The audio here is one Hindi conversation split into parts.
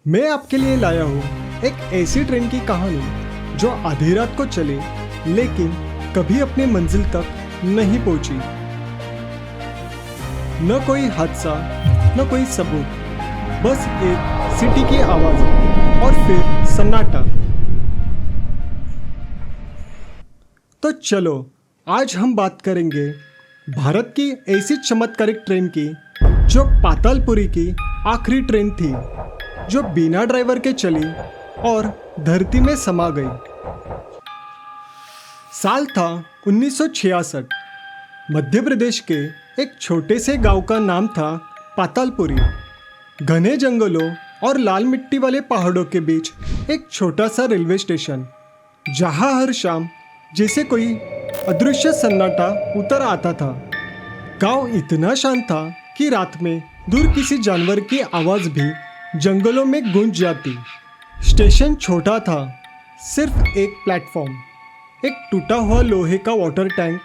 मैं आपके लिए लाया हूँ एक ऐसी ट्रेन की कहानी जो आधी रात को चले लेकिन कभी अपने मंजिल तक नहीं पहुंची। न कोई हादसा, न कोई सबूत, बस एक सिटी की आवाज और फिर सन्नाटा। तो चलो आज हम बात करेंगे भारत की ऐसी चमत्कारिक ट्रेन की जो पातालपुरी की आखिरी ट्रेन थी, जो बिना ड्राइवर के चली और धरती में समा गई। साल था 1966। मध्य प्रदेश के एक छोटे से गांव का नाम था पातालपुरी। घने जंगलों और लाल मिट्टी वाले पहाड़ों के बीच एक छोटा सा रेलवे स्टेशन, जहां हर शाम जैसे कोई अदृश्य सन्नाटा उतर आता था। गांव इतना शांत था कि रात में दूर किसी जानवर की आवाज भी जंगलों में गूंज जाती। स्टेशन छोटा था, सिर्फ एक प्लेटफॉर्म, एक टूटा हुआ लोहे का वाटर टैंक,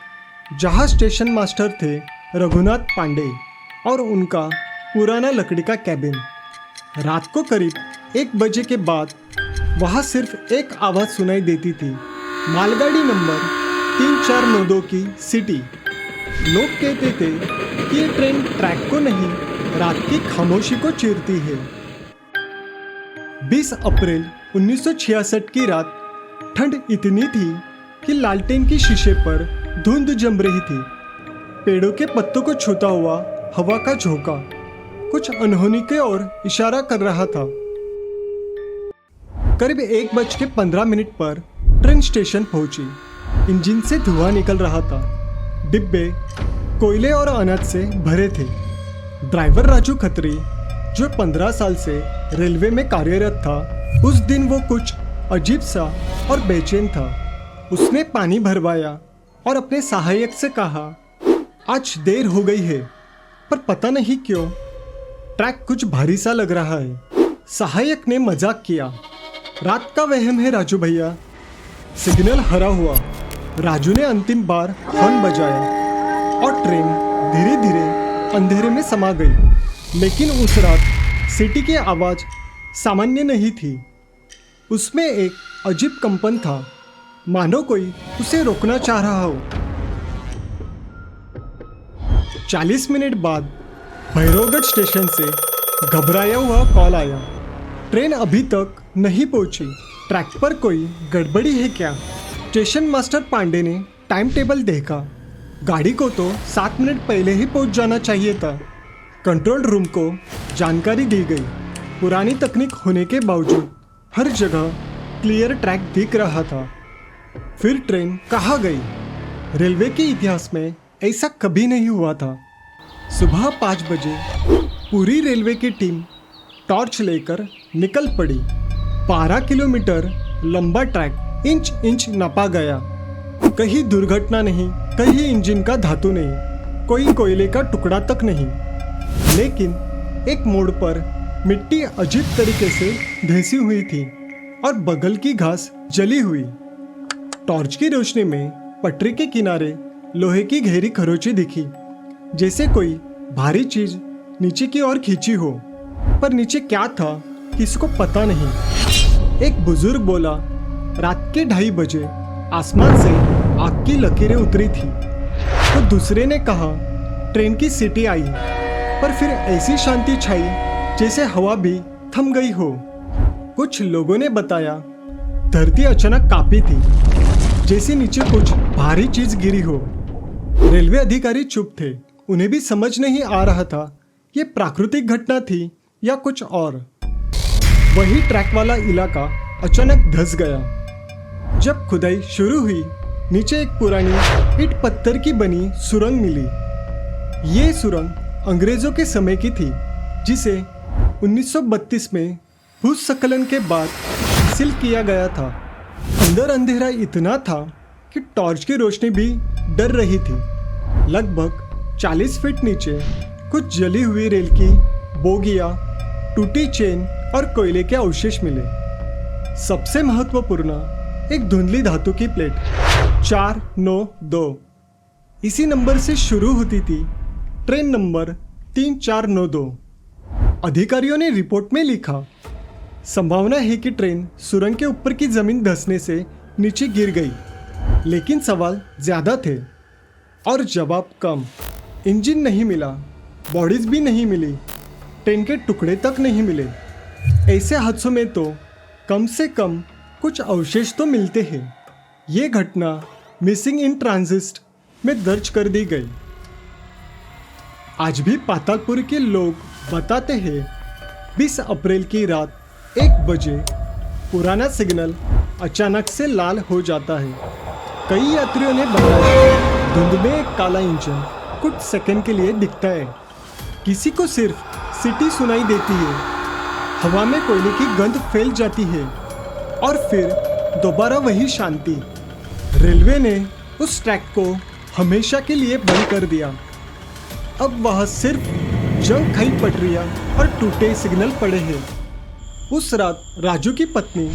जहां स्टेशन मास्टर थे रघुनाथ पांडे, और उनका पुराना लकड़ी का कैबिन। रात को करीब 1 बजे के बाद वहां सिर्फ एक आवाज सुनाई देती थी, मालगाड़ी नंबर 3492 की सिटी। लोग कहते थे कि ये ट्रेन ट्रैक को नहीं, रात की खामोशी को चीरती है। 20 अप्रैल 1966 की रात ठंड इतनी थी कि लालटेन की शीशे पर धुंध जम रही थी। पेड़ों के पत्तों को छूता हुआ हवा का झोंका कुछ अनहोनी की ओर इशारा कर रहा था। करीब 1:15 पर ट्रेन स्टेशन पहुंची। इंजन से धुआं निकल रहा था। डिब्बे कोयले और अनाज से भरे थे। ड्राइवर राजू खत्री, जो 15 साल से रेलवे में कार्यरत था, उस दिन वो कुछ अजीब सा और बेचैन था। उसने पानी भरवाया और अपने सहायक से कहा, आज देर हो गई है, पर पता नहीं क्यों ट्रैक कुछ भारी सा लग रहा है। सहायक ने मजाक किया, रात का वहम है राजू भैया। सिग्नल हरा हुआ। राजू ने अंतिम बार हॉर्न बजाया और ट्रेन धीरे धीरे अंधेरे में समा गई। लेकिन उस रात सिटी की आवाज सामान्य नहीं थी। उसमें एक अजीब कंपन था, मानो कोई उसे रोकना चाह रहा हो। 40 मिनट बाद भैरवगढ़ स्टेशन से घबराया हुआ कॉल आया, ट्रेन अभी तक नहीं पहुंची, ट्रैक पर कोई गड़बड़ी है क्या? स्टेशन मास्टर पांडे ने टाइम टेबल देखा। गाड़ी को तो 7 मिनट पहले ही पहुंच जाना चाहिए था। कंट्रोल रूम को जानकारी दी गई। पुरानी तकनीक होने के बावजूद हर जगह क्लियर ट्रैक दिख रहा था। फिर ट्रेन कहाँ गई? रेलवे के इतिहास में ऐसा कभी नहीं हुआ था। सुबह 5 बजे पूरी रेलवे की टीम टॉर्च लेकर निकल पड़ी। 12 किलोमीटर लंबा ट्रैक इंच इंच नापा गया। कहीं दुर्घटना नहीं, कहीं इंजन का धातु नहीं, कोई कोयले का टुकड़ा तक नहीं। लेकिन एक मोड़ पर मिट्टी अजीब तरीके से धंसी हुई थी और बगल की घास जली हुई। टॉर्च की रोशनी में पटरी के किनारे लोहे की गहरी खरोंची दिखी, जैसे कोई भारी चीज नीचे की ओर खींची हो। पर नीचे क्या था किसी को पता नहीं। एक बुजुर्ग बोला, रात के 2:30 बजे आसमान से आग की लकीरें उतरी थी। तो दूसरे ने कहा, ट्रेन की सीटी आई, पर फिर ऐसी शांति छाई जैसे हवा भी थम गई हो। कुछ लोगों ने बताया, धरती अचानक कांपी थी, जैसे नीचे कुछ भारी चीज गिरी हो। रेलवे अधिकारी चुप थे। उन्हें भी समझ नहीं आ रहा था ये प्राकृतिक घटना थी या कुछ और। वही ट्रैक वाला इलाका अचानक धंस गया। जब खुदाई शुरू हुई, नीचे एक पुरानी ईंट पत्थर की बनी सुरंग मिली। ये सुरंग अंग्रेजों के समय की थी, जिसे 1932 में भूस्खलन के बाद सील किया गया था। अंदर अंधेरा इतना था कि टॉर्च की रोशनी भी डर रही थी। लगभग 40 फीट नीचे कुछ जली हुई रेल की बोगियां, टूटी चेन और कोयले के अवशेष मिले। सबसे महत्वपूर्ण एक धुंधली धातु की प्लेट 492। इसी नंबर से शुरू होती थी ट्रेन नंबर 3492। अधिकारियों ने रिपोर्ट में लिखा, संभावना है कि ट्रेन सुरंग के ऊपर की जमीन धंसने से नीचे गिर गई, लेकिन सवाल ज़्यादा थे और जवाब कम। इंजन नहीं मिला, बॉडीज भी नहीं मिली, ट्रेन के टुकड़े तक नहीं मिले। ऐसे हादसों में तो कम से कम कुछ अवशेष तो मिलते हैं। ये घटना मिसिंग इन ट्रांजिट में दर्ज कर दी गई। आज भी पातालपुर के लोग बताते हैं 20 अप्रैल की रात 1 बजे पुराना सिग्नल अचानक से लाल हो जाता है। कई यात्रियों ने बताया धुंध में एक काला इंजन कुछ सेकंड के लिए दिखता है। किसी को सिर्फ सीटी सुनाई देती है, हवा में कोयले की गंध फैल जाती है और फिर दोबारा वही शांति। रेलवे ने उस ट्रैक को हमेशा के लिए बंद कर दिया। अब वह सिर्फ जंग खाई पटरियां और टूटे सिग्नल पड़े हैं। उस रात राजू की पत्नी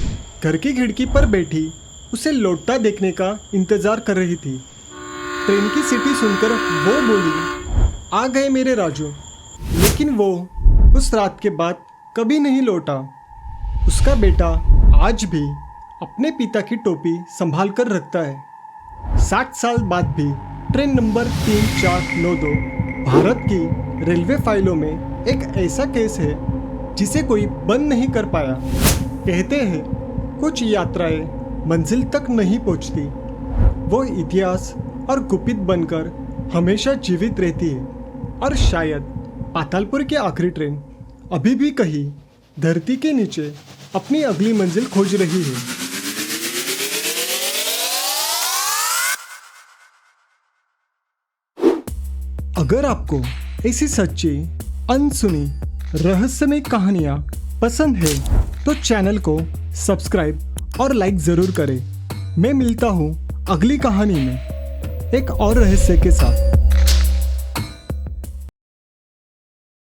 घर की खिड़की पर बैठी उसे लौटता देखने का इंतजार कर रही थी। ट्रेन की सीटी सुनकर वो बोली, आ गए मेरे राजू। लेकिन वो उस रात के बाद कभी नहीं लौटा। उसका बेटा आज भी अपने पिता की टोपी संभाल कर रखता है। 60 साल बाद भी ट्रेन नंबर 3492 भारत की रेलवे फाइलों में एक ऐसा केस है जिसे कोई बंद नहीं कर पाया। कहते हैं कुछ यात्राएं मंजिल तक नहीं पहुंचती, वो इतिहास और गुपित बनकर हमेशा जीवित रहती है। और शायद पातालपुर की आखिरी ट्रेन अभी भी कहीं धरती के नीचे अपनी अगली मंजिल खोज रही है। अगर आपको ऐसी सच्ची, अनसुनी, रहस्यमय कहानियाँ पसंद है तो चैनल को सब्सक्राइब और लाइक ज़रूर करें। मैं मिलता हूँ अगली कहानी में एक और रहस्य के साथ।